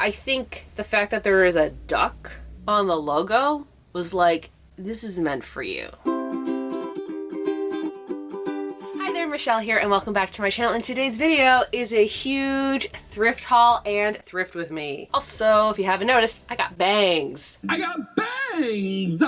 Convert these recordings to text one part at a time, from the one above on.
I think the fact that there is a duck on the logo was like, this is meant for you. Hi there, Michelle here, and welcome back to my channel. And today's video is a huge thrift haul and thrift with me. Also, if you haven't noticed, I got bangs. I got bangs!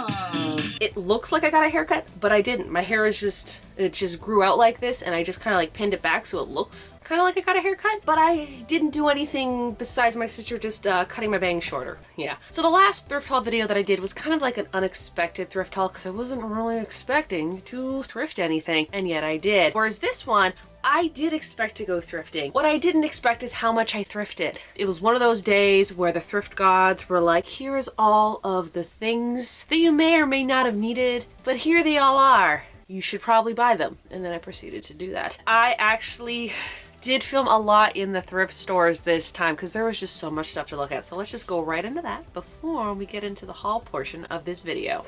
It looks like I got a haircut, but I didn't. My hair is just, it just grew out like this, and I just kind of like pinned it back so it looks kind of like I got a haircut, but I didn't do anything besides my sister just cutting my bangs shorter. Yeah. So the last thrift haul video that I did was kind of like an unexpected thrift haul because I wasn't really expecting to thrift anything, and yet I did. Whereas this one, I did expect to go thrifting. What I didn't expect is how much I thrifted. It was one of those days where the thrift gods were like, here is all of the things that you may or may not have needed, but here they all are. You should probably buy them. And then I proceeded to do that. I actually did film a lot in the thrift stores this time because there was just so much stuff to look at. So let's just go right into that before we get into the haul portion of this video.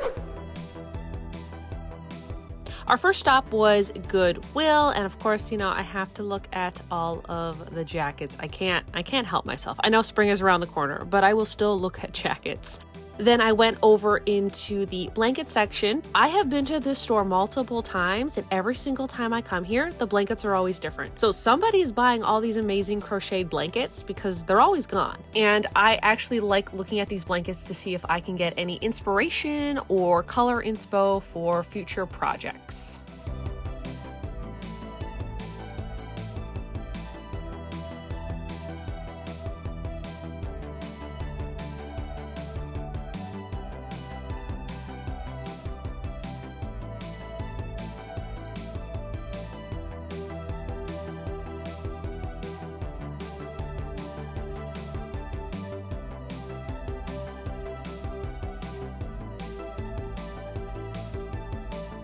Our first stop was Goodwill, and of course, you know, I have to look at all of the jackets. I can't help myself. I know spring is around the corner, but I will still look at jackets. Then I went over into the blanket section. I have been to this store multiple times, and every single time I come here, the blankets are always different. So somebody's buying all these amazing crocheted blankets because they're always gone. And I actually like looking at these blankets to see if I can get any inspiration or color inspo for future projects.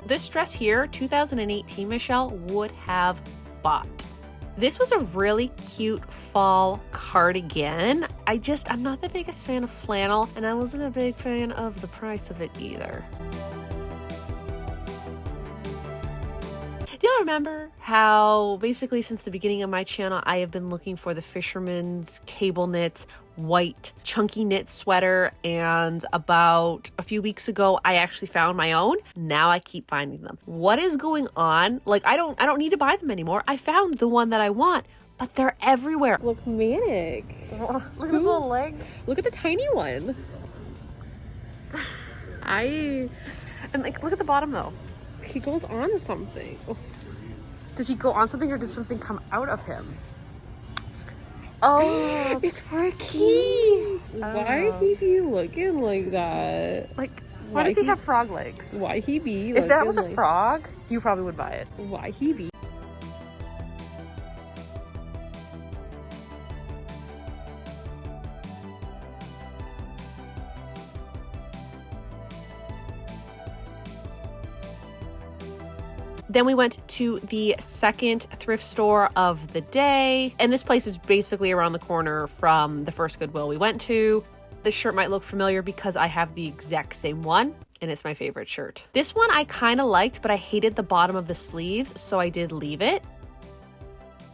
This dress here, 2018 Michelle would have bought. This was a really cute fall cardigan. I'm not the biggest fan of flannel, and I wasn't a big fan of the price of it either. Do y'all remember how basically since the beginning of my channel, I have been looking for the Fisherman's cable knit white chunky knit sweater, and about a few weeks ago I actually found my own. Now I keep finding them. What is going on? Like I don't need to buy them anymore. I found the one that I want, but they're everywhere. Look manic. Look at his little legs. Look at the tiny one. And like look at the bottom though. He goes on something. Does he go on something or does something come out of him? Oh, it's for a key. Why he be looking like that? Like, why does he have frog legs? Why he be if that was a frog, you probably would buy it. Why he be? Then we went to the second thrift store of the day. And this place is basically around the corner from the first Goodwill we went to. This shirt might look familiar because I have the exact same one, and it's my favorite shirt. This one I kind of liked, but I hated the bottom of the sleeves, so I did leave it.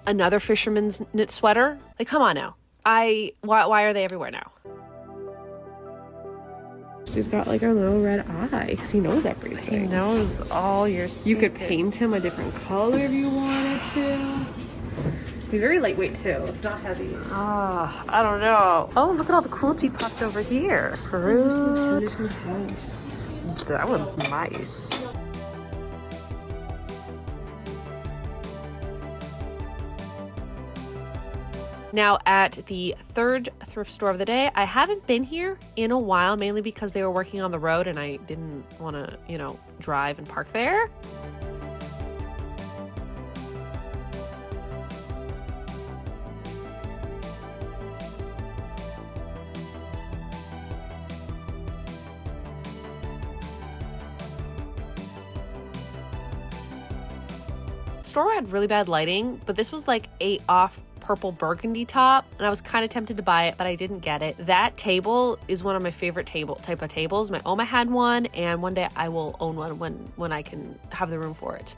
Another Fisherman's knit sweater. Like, come on now. Why are they everywhere now? He's got like a little red eye because he knows everything. He knows all your secrets. You could paint him a different color if you wanted to. He's very lightweight too. It's not heavy. Ah, I don't know. Oh, look at all the cool teapots over here. Fruit. That one's nice. Now at the third thrift store of the day, I haven't been here in a while, mainly because they were working on the road and I didn't want to, you know, drive and park there. The store had really bad lighting, but this was like a off purple burgundy top, and I was kind of tempted to buy it, but I didn't get it. That table is one of my favorite type of tables. My Oma had one, and one day I will own one when I can have the room for it.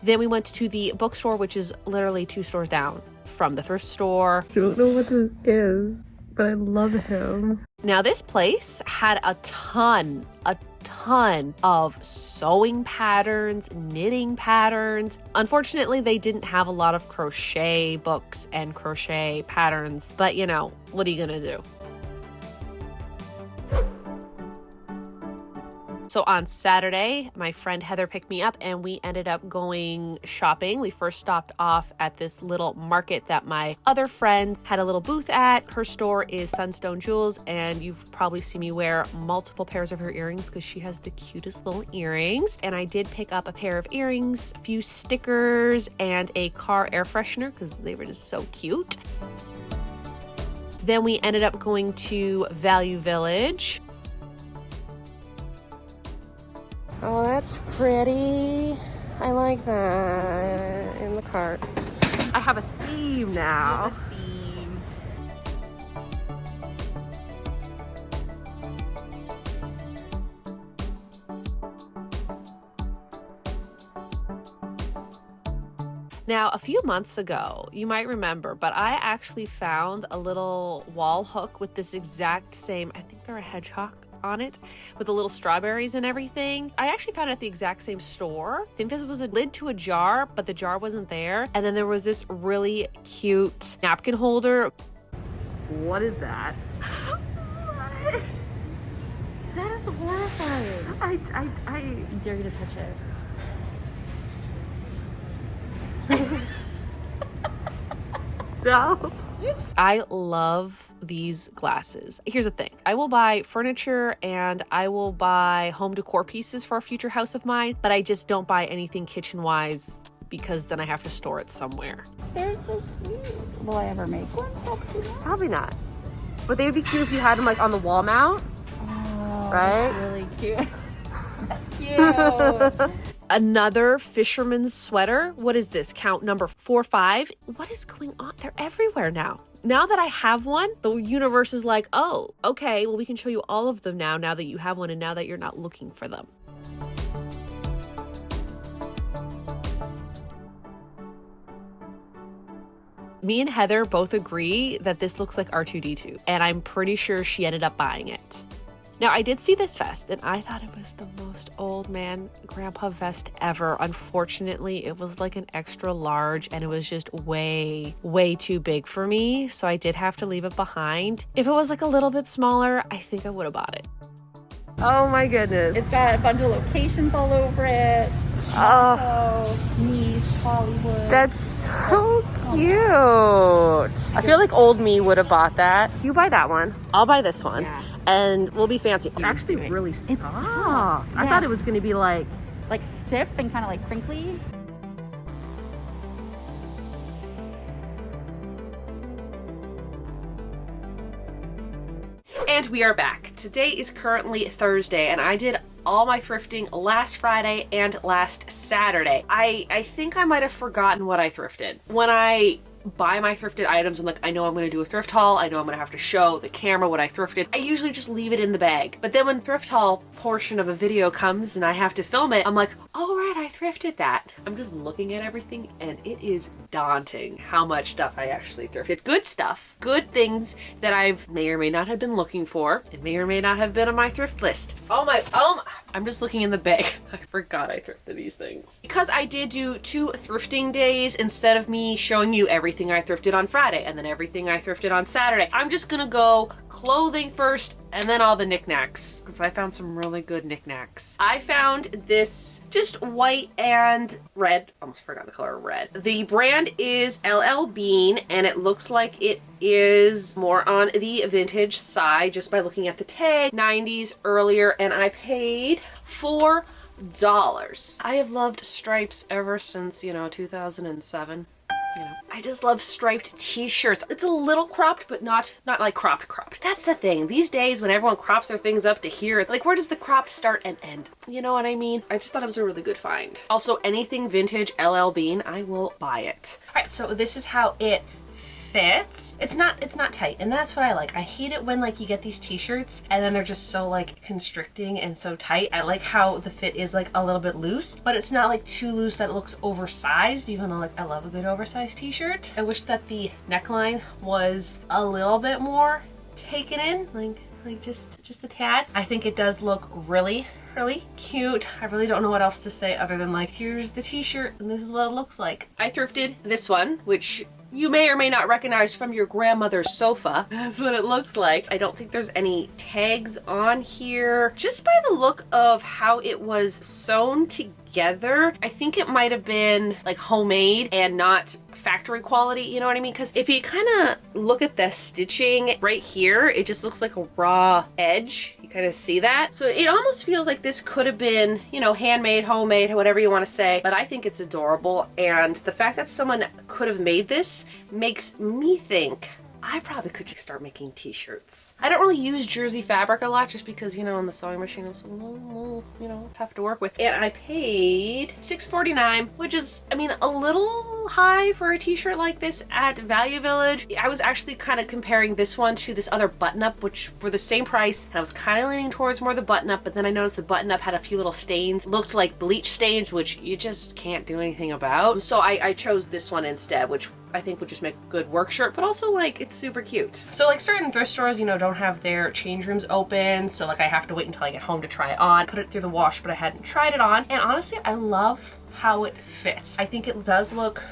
Then we went to the bookstore, which is literally 2 stores down from the thrift store. I don't know what this is. But I love him. Now this place had a ton of sewing patterns, knitting patterns. Unfortunately, they didn't have a lot of crochet books and crochet patterns, but you know, what are you gonna do? So on Saturday, my friend Heather picked me up and we ended up going shopping. We first stopped off at this little market that my other friend had a little booth at. Her store is Sunstone Jewels, and you've probably seen me wear multiple pairs of her earrings because she has the cutest little earrings. And I did pick up a pair of earrings, a few stickers, and a car air freshener because they were just so cute. Then we ended up going to Value Village. Oh, that's pretty. I like that in the cart. I have a theme now. Now, a few months ago, you might remember, but I actually found a little wall hook with this exact same, I think they're a hedgehog on it, with the little strawberries and everything. I actually found it at the exact same store. I think this was a lid to a jar, but the jar wasn't there. And then there was this really cute napkin holder. What is that? That is horrifying. I dare you to touch it. No. I love these glasses. Here's the thing. I will buy furniture and I will buy home decor pieces for a future house of mine, but I just don't buy anything kitchen-wise because then I have to store it somewhere. They're so cute. Will I ever make one? Probably not. But they would be cute if you had them like on the wall mount. Oh, right? That's really cute. That's cute. Another fisherman's sweater. What is this? Count number 4 or 5. What is going on? They're everywhere now. Now that I have one, the universe is like, oh, okay, well, we can show you all of them now that you have one and now that you're not looking for them. Me and Heather both agree that this looks like R2-D2, and I'm pretty sure she ended up buying it. Now, I did see this vest, and I thought it was the most old man grandpa vest ever. Unfortunately, it was like an extra large, and it was just way too big for me, so I did have to leave it behind. If it was like a little bit smaller, I think I would have bought it. Oh my goodness. It's got a bunch of locations all over it. Oh, Nice, Hollywood. that's so cute. I feel like old me would have bought that. You buy that one. I'll buy this one. Yeah. And we'll be fancy. It's actually really soft. soft. I Yeah. thought it was going to be like stiff and kind of like crinkly. And we are back. Today is currently Thursday, and I did all my thrifting last Friday and last Saturday. I think I might have forgotten what I thrifted. When I buy my thrifted items, I'm like, I know I'm going to do a thrift haul. I know I'm going to have to show the camera what I thrifted. I usually just leave it in the bag. But then when the thrift haul portion of a video comes and I have to film it, I'm like, oh right, I thrifted that. I'm just looking at everything and it is daunting how much stuff I actually thrifted. Good stuff. Good things that I've may or may not have been looking for and may or may not have been on my thrift list. Oh my, I'm just looking in the bag. I forgot I thrifted these things. Because I did do 2 thrifting days instead of me showing you everything I thrifted on Friday and then everything I thrifted on Saturday. I'm just gonna go clothing first and then all the knickknacks because I found some really good knickknacks. I found this just white and red. Almost forgot the color red. The brand is LL Bean and it looks like it is more on the vintage side just by looking at the tag. 90s earlier, and I paid $4. I have loved stripes ever since, 2007. I just love striped t-shirts. It's a little cropped, but not like cropped. That's the thing. These days when everyone crops their things up to here, like where does the cropped start and end? You know what I mean? I just thought it was a really good find. Also, anything vintage LL Bean, I will buy it. All right, so this is how it fits. It's not tight, and that's what I like. I hate it when like you get these t-shirts and then they're just so like constricting and so tight. I like how the fit is like a little bit loose, but it's not like too loose that it looks oversized, even though like I love a good oversized t-shirt. I wish that the neckline was a little bit more taken in, like just a tad. I think it does look really cute. I really don't know what else to say other than like, here's the t-shirt and this is what it looks like. I thrifted this one, which you may or may not recognize from your grandmother's sofa. That's what it looks like. I don't think there's any tags on here. Just by the look of how it was sewn together, I think it might have been like homemade and not factory quality, you know what I mean? Because if you kind of look at the stitching right here, it just looks like a raw edge. You kind of see that. So it almost feels like this could have been, you know, handmade, homemade, whatever you want to say, but I think it's adorable. And the fact that someone could have made this makes me think I probably could just start making t-shirts. I don't really use jersey fabric a lot just because, you know, in the sewing machine it's a little, you know, tough to work with. And I paid $6.49, which is, I mean, a little high for a t-shirt like this at Value Village. I was actually kind of comparing this one to this other button-up, which were the same price, and I was kind of leaning towards more the button-up, but then I noticed the button-up had a few little stains, looked like bleach stains, which you just can't do anything about. So I chose this one instead, which I think would just make a good work shirt, but also like it's super cute. So like certain thrift stores, you know, don't have their change rooms open, so like I have to wait until I get home to try it on, put it through the wash, but I hadn't tried it on. And honestly, I love how it fits. I think it does look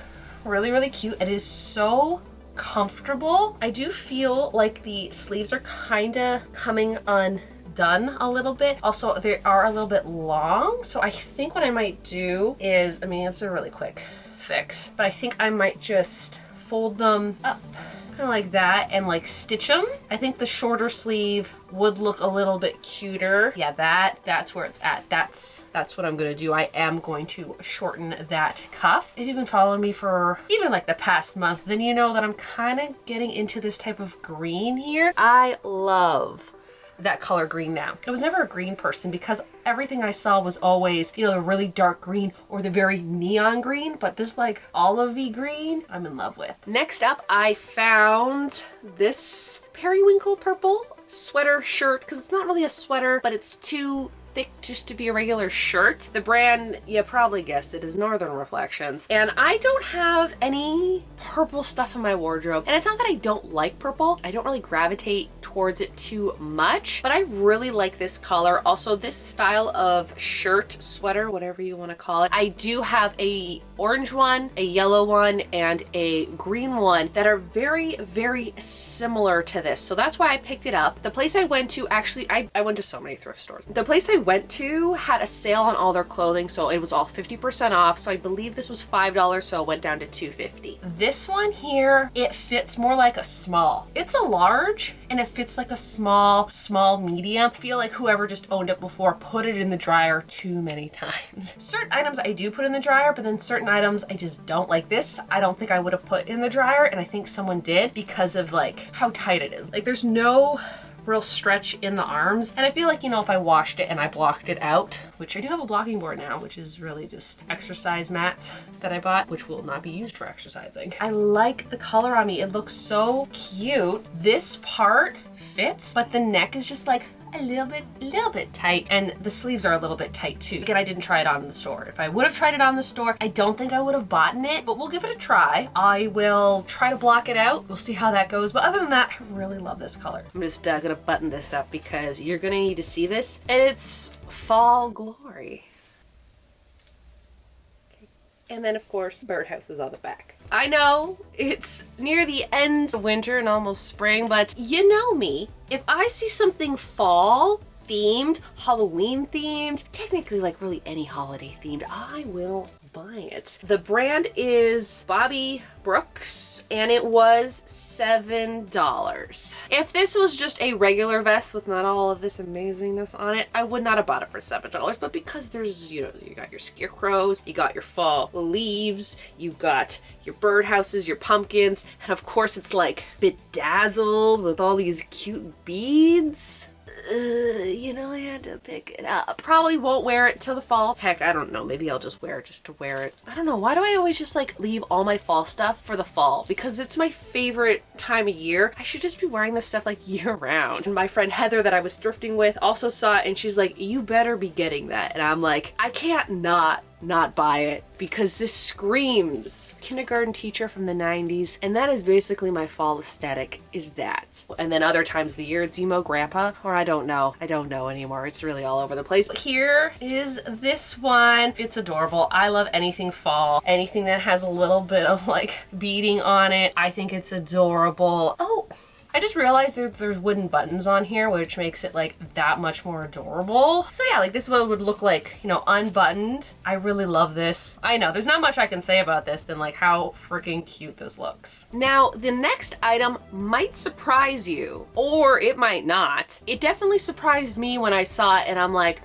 really cute. It is so comfortable. I do feel like the sleeves are kind of coming undone a little bit. Also, they are a little bit long, so I think what I might do is, I mean, it's a really quick fix, but I think I might just fold them up kind of like that and like stitch them. I think the shorter sleeve would look a little bit cuter. Yeah, that's where it's at. That's what I'm gonna do. I am going to shorten that cuff. If you've been following me for even like the past month, then you know that I'm kind of getting into this type of green here. I love that color green now. I was never a green person because everything I saw was always, you know, the really dark green or the very neon green, but this like olivey green, I'm in love with. Next up, I found this periwinkle purple sweater shirt, because it's not really a sweater, but it's too thick just to be a regular shirt. The brand, you probably guessed it, is Northern Reflections. And I don't have any purple stuff in my wardrobe. And it's not that I don't like purple. I don't really gravitate towards it too much, but I really like this color. Also, this style of shirt, sweater, whatever you want to call it. I do have a orange one, a yellow one, and a green one that are very similar to this. So that's why I picked it up. The place I went to, actually, I went to so many thrift stores. The place I went to had a sale on all their clothing, so it was all 50% off. So I believe this was $5, so it went down to $2.50. This one here, it fits more like a small. It's a large, and it fits like a small medium. I feel like whoever just owned it before put it in the dryer too many times. Certain items I do put in the dryer, but then certain items I just don't. Like this, I don't think I would have put in the dryer, and I think someone did because of like how tight it is. Like there's no real stretch in the arms, and I feel like, you know, if I washed it and I blocked it out, which I do have a blocking board now, which is really just exercise mats that I bought, which will not be used for exercising. I like the color on me. It looks so cute. This part fits, but the neck is just like a little bit tight, and the sleeves are a little bit tight too. Again, I didn't try it on in the store. If I would have tried it on the store, I don't think I would have bought it, but we'll give it a try. I will try to block it out. We'll see how that goes, but other than that, I really love this color. I'm just gonna button this up because you're gonna need to see this, and it's fall glory. And then of course, birdhouses on the back. I know it's near the end of winter and almost spring, but you know me. If I see something fall themed, Halloween themed, technically like really any holiday themed, I will buy it. The brand is Bobby Brooks, and it was $7. If this was just a regular vest with not all of this amazingness on it, I would not have bought it for $7. But because there's, you know, you got your scarecrows, you got your fall leaves, you got your birdhouses, your pumpkins, and of course it's like bedazzled with all these cute beads. You know, I had to pick it up. Probably won't wear it till the fall. Heck, I don't know. Maybe I'll just wear it just to wear it. I don't know. Why do I always just like leave all my fall stuff for the fall? Because it's my favorite time of year. I should just be wearing this stuff like year round. And my friend Heather that I was thrifting with also saw it, and she's like, you better be getting that. And I'm like, I can't not not buy it because this screams kindergarten teacher from the 90s, and that is basically my fall aesthetic, is that. And then other times of the year it's emo grandpa, or I don't know anymore. It's really all over the place. But here is this one. It's adorable. I love anything fall, anything that has a little bit of like beading on it. I think it's adorable. Oh, I just realized there's wooden buttons on here, which makes it like that much more adorable. So yeah, like this is what it would look like, you know, unbuttoned. I really love this. I know there's not much I can say about this than like how freaking cute this looks. Now, the next item might surprise you, or it might not. It definitely surprised me when I saw it and I'm like,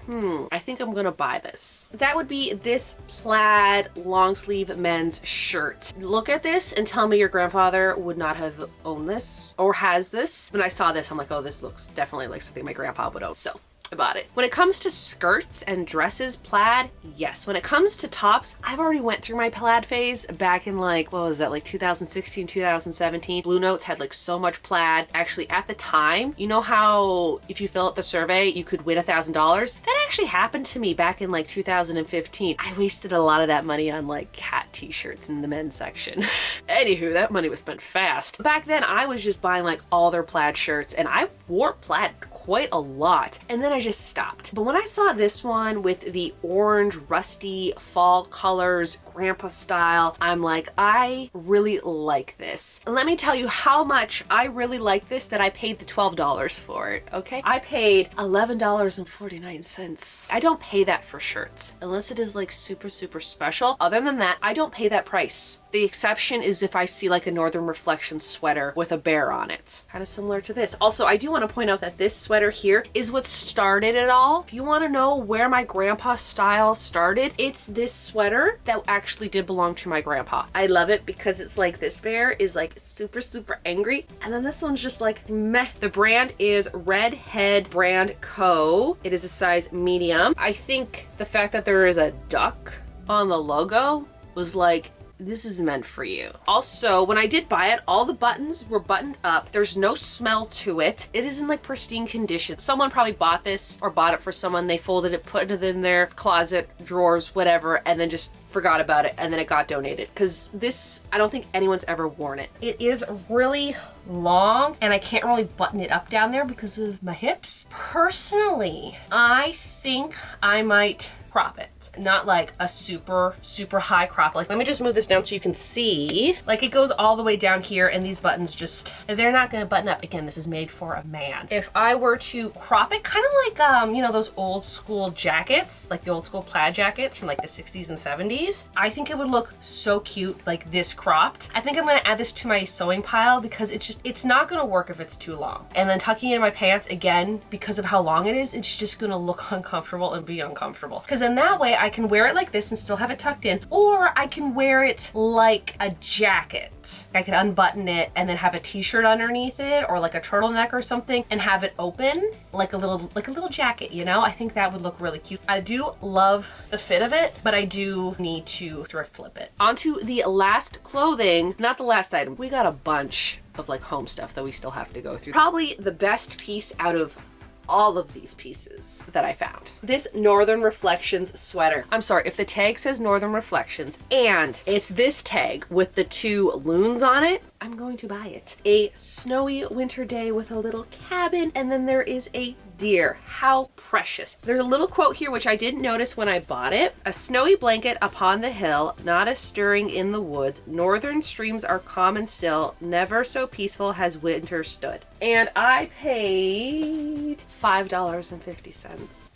I think I'm gonna buy this. That would be this plaid long sleeve men's shirt. Look at this and tell me your grandfather would not have owned this or has this. When I saw this, I'm like, oh, this looks definitely like something my grandpa would own. So I bought it. When it comes to skirts and dresses, plaid, yes. When it comes to tops, I've already went through my plaid phase back in like, what was that, like 2016, 2017. Blue Notes had like so much plaid. Actually, at the time, you know how if you fill out the survey, you could win $1,000? That actually happened to me back in like 2015. I wasted a lot of that money on like cat t-shirts in the men's section. Anywho, that money was spent fast. Back then, I was just buying like all their plaid shirts, and I wore plaid quite a lot. And then I just stopped. But when I saw this one with the orange, rusty fall colors, grandpa style, I'm like, I really like this. And let me tell you how much I really like this that I paid the $12 for it, okay? I paid $11.49. I don't pay that for shirts unless it is like super, super special. Other than that, I don't pay that price. The exception is if I see like a Northern Reflection sweater with a bear on it. Kind of similar to this. Also, I do want to point out that this sweater here is what started it all. If you want to know where my grandpa style started, it's this sweater that actually did belong to my grandpa. I love it because it's like this bear is like super, super angry. And then this one's just like meh. The brand is Redhead Brand Co. It is a size medium. I think the fact that there is a duck on the logo was like, this is meant for you. Also, when I did buy it, all the buttons were buttoned up. There's no smell to it. It is in like pristine condition. Someone probably bought this or bought it for someone. They folded it, put it in their closet, drawers, whatever, and then just forgot about it, and then it got donated. Because this, I don't think anyone's ever worn it. It is really long, and I can't really button it up down there because of my hips. Personally, I think I might crop it. Not like a super, super high crop. Like, let me just move this down so you can see. Like, it goes all the way down here, and these buttons just, they're not gonna button up. Again, this is made for a man. If I were to crop it, kind of like, you know, those old school jackets, like the old school plaid jackets from like the 60s and 70s, I think it would look so cute, like this cropped. I think I'm gonna add this to my sewing pile because it's just, it's not gonna work if it's too long. And then tucking it in my pants, again, because of how long it is, it's just gonna look uncomfortable and be uncomfortable. Because in that way, I can wear it like this and still have it tucked in, or I can wear it like a jacket. I could unbutton it and then have a t-shirt underneath it, or like a turtleneck or something, and have it open like a little jacket, you know? I think that would look really cute. I do love the fit of it, but I do need to thrift flip it. Onto the last clothing, not the last item. We got a bunch of like home stuff that we still have to go through. Probably the best piece out of all of these pieces that I found. This Northern Reflections sweater. I'm sorry, if the tag says Northern Reflections and it's this tag with the two loons on it, I'm going to buy it. A snowy winter day with a little cabin, and then there is a deer. How precious. There's a little quote here which I didn't notice when I bought it. A snowy blanket upon the hill, not a stirring in the woods. Northern streams are calm and still, never so peaceful has winter stood. And I paid $5.50. $5.50.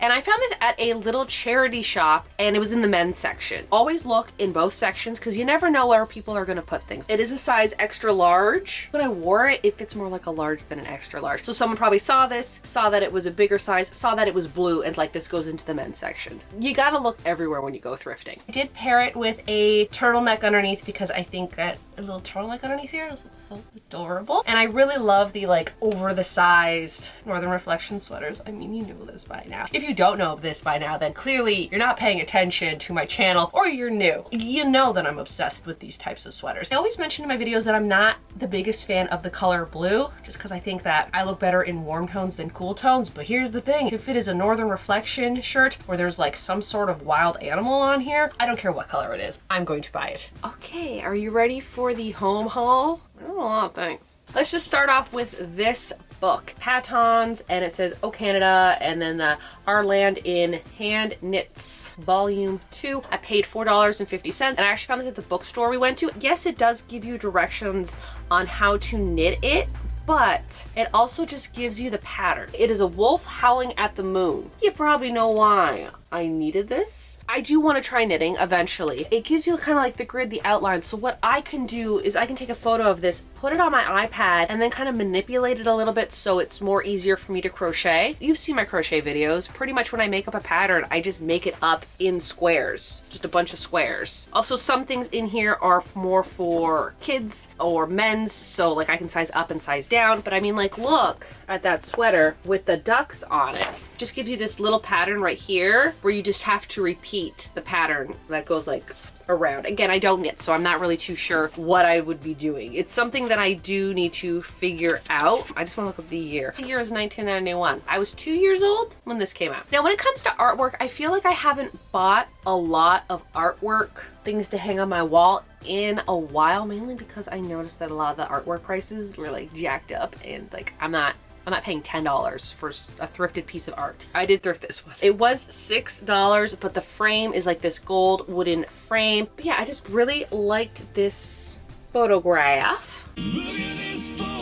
And I found this at a little charity shop, and it was in the men's section. Always look in both sections because you never know where people are going to put things. It is a size extra large. When I wore it, it fits more like a large than an extra large. So someone probably saw this, saw that it was a bigger size, saw that it was blue, and like, this goes into the men's section. You gotta look everywhere when you go thrifting. I did pair it with a turtleneck underneath because I think that a little turtleneck underneath here is so adorable. And I really love the like over the sized Northern Reflection sweaters. I mean, you know this by now. If you don't know this by now, then clearly you're not paying attention to my channel or you're new. You know that I'm obsessed with these types of sweaters. I always mention in my videos that I'm not the biggest fan of the color blue, just because I think that I look better in warm tones than cool tones. But here's the thing, if it is a Northern Reflection shirt where there's like some sort of wild animal on here, I don't care what color it is, I'm going to buy it. Okay, are you ready for the home haul? Oh, a lot of things. Let's just start off with this book, Patons, and it says, Oh Canada, and then Our Land in Hand Knits, Volume 2. I paid $4.50, and I actually found this at the bookstore we went to. Yes, it does give you directions on how to knit it, but it also just gives you the pattern. It is a wolf howling at the moon. You probably know why I needed this. I do want to try knitting eventually. It gives you kind of like the grid, the outline. So what I can do is I can take a photo of this, put it on my iPad, and then kind of manipulate it a little bit so it's more easier for me to crochet. You've seen my crochet videos. Pretty much when I make up a pattern, I just make it up in squares, just a bunch of squares. Also, some things in here are more for kids or men's, so like I can size up and size down. But I mean, like, look at that sweater with the ducks on it. Just gives you this little pattern right here where you just have to repeat the pattern that goes like around. Again, I don't knit, so I'm not really too sure what I would be doing. It's something that I do need to figure out. I just want to look up the year. The year is 1991. I was 2 years old when this came out. Now, when it comes to artwork, I feel like I haven't bought a lot of artwork, things to hang on my wall in a while, mainly because I noticed that a lot of the artwork prices were like jacked up, and like I'm not paying $10 for a thrifted piece of art. I did thrift this one. It was $6, but the frame is like this gold wooden frame. But yeah, I just really liked this photograph. Look at this photograph.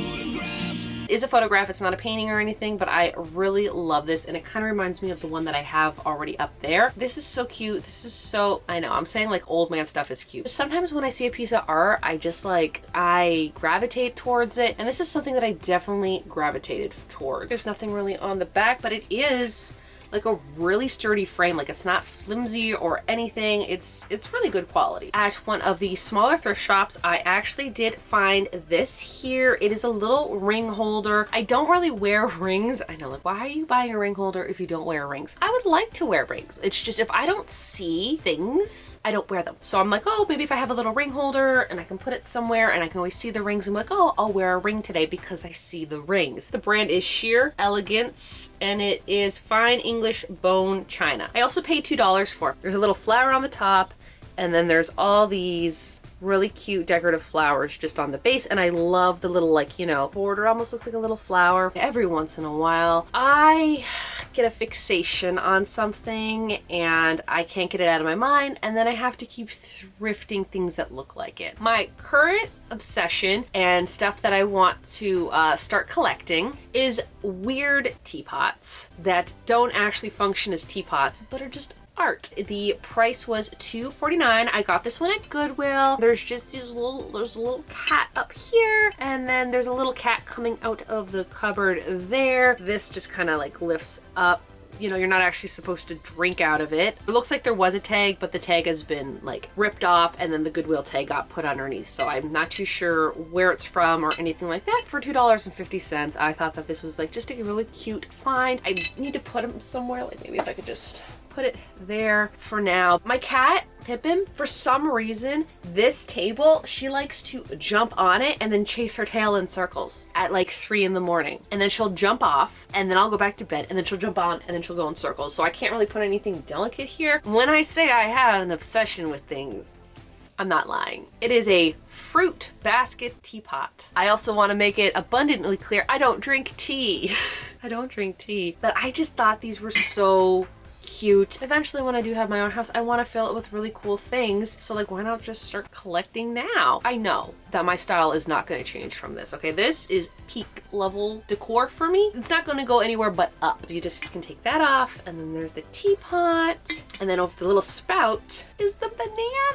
It is a photograph, it's not a painting or anything, but I really love this, and it kind of reminds me of the one that I have already up there. This is so cute. This is so, I know, I'm saying like old man stuff is cute. Sometimes when I see a piece of art, I gravitate towards it, and this is something that I definitely gravitated towards. There's nothing really on the back, but it is like a really sturdy frame. Like, it's not flimsy or anything. It's really good quality. At one of the smaller thrift shops, I actually did find this here. It is a little ring holder. I don't really wear rings. I know, like, why are you buying a ring holder if you don't wear rings? I would like to wear rings. It's just if I don't see things, I don't wear them. So I'm like, oh, maybe if I have a little ring holder and I can put it somewhere and I can always see the rings, I'm like, oh, I'll wear a ring today because I see the rings. The brand is Sheer Elegance, and it is fine English bone china. I also paid $2 for it. There's a little flower on the top, and then there's all these really cute decorative flowers just on the base, and I love the little, like, you know, border. Almost looks like a little flower. Every once in a while I get a fixation on something and I can't get it out of my mind, and then I have to keep thrifting things that look like it. My current obsession and stuff that I want to start collecting is weird teapots that don't actually function as teapots but are just art. The price was $2.49. I got this one at Goodwill. There's just there's a little cat up here, and then there's a little cat coming out of the cupboard there. This just kind of like lifts up. You know, you're not actually supposed to drink out of it. It looks like there was a tag, but the tag has been like ripped off, and then the Goodwill tag got put underneath. So I'm not too sure where it's from or anything like that. For $2.50, I thought that this was like just a really cute find. I need to put them somewhere. Like, maybe if I could just put it there for now. My cat, Pippin, for some reason, this table, she likes to jump on it and then chase her tail in circles at like 3 in the morning. And then she'll jump off, and then I'll go back to bed, and then she'll jump on, and then she'll go in circles. So I can't really put anything delicate here. When I say I have an obsession with things, I'm not lying. It is a fruit basket teapot. I also want to make it abundantly clear, I don't drink tea. I don't drink tea. But I just thought these were so cute. Eventually, when I do have my own house, I want to fill it with really cool things. So like, why not just start collecting now? I know that my style is not going to change from this. Okay, this is peak level decor for me. It's not going to go anywhere but up. So you just can take that off, and then there's the teapot, and then over the little spout is the banana.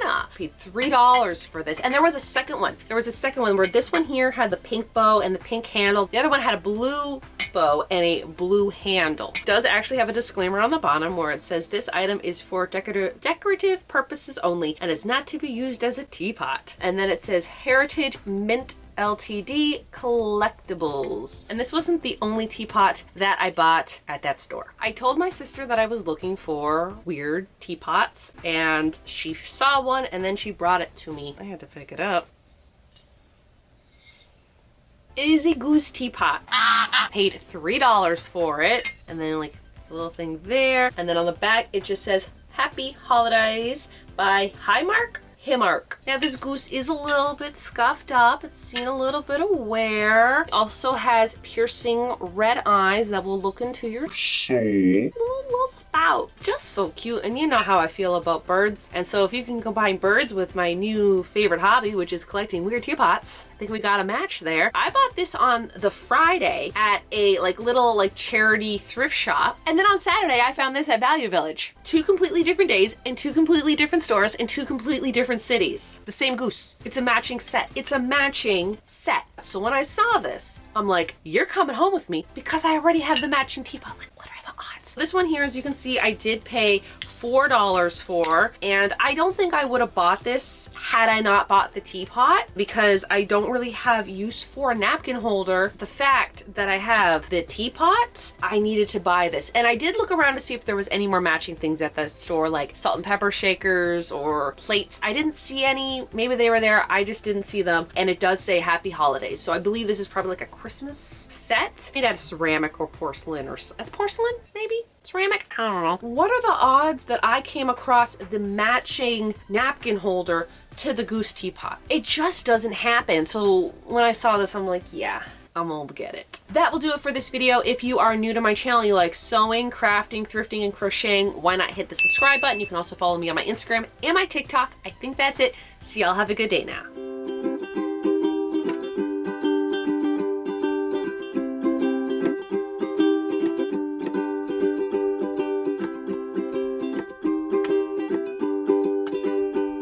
I paid $3 for this, and there was a second one. There was a second one where this one here had the pink bow and the pink handle. The other one had a blue bow and a blue handle. It does actually have a disclaimer on the bottom where it says this item is for decorative purposes only and is not to be used as a teapot. And then it says Heritage Mint Ltd Collectibles. And this wasn't the only teapot that I bought at that store. I told my sister that I was looking for weird teapots, and she saw one and then she brought it to me. I had to pick it up. It is a Goose teapot. Paid $3 for it, and then like a little thing there, and then on the back it just says Happy Holidays by Highmark. Now this Goose is a little bit scuffed up. It's seen a little bit of wear. It also has piercing red eyes that will look into your soul. Little spout. Just so cute. And you know how I feel about birds. And so if you can combine birds with my new favorite hobby, which is collecting weird teapots, I think we got a match there. I bought this on the Friday at a little charity thrift shop. And then on Saturday, I found this at Value Village. 2 completely different days in 2 completely different stores in 2 completely different cities. The same Goose. It's a matching set. It's a matching set. So when I saw this, I'm like, you're coming home with me because I already have the matching teapot. Like, what are the odds? This one here, as you can see, I did pay $4 for, and I don't think I would have bought this had I not bought the teapot because I don't really have use for a napkin holder. The fact that I have the teapot, I needed to buy this. And I did look around to see if there was any more matching things at the store, like salt and pepper shakers or plates. I didn't see any. Maybe they were there. I just didn't see them. And it does say Happy Holidays. So I believe this is probably like a Christmas set. Made out of ceramic or porcelain, or porcelain maybe? Ceramic? I don't know. What are the odds that I came across the matching napkin holder to the Goose teapot? It just doesn't happen. So when I saw this, I'm like, yeah, I'm gonna get it. That will do it for this video. If you are new to my channel, you like sewing, crafting, thrifting, and crocheting, why not hit the subscribe button? You can also follow me on my Instagram and my TikTok. I think that's it. See y'all, have a good day now.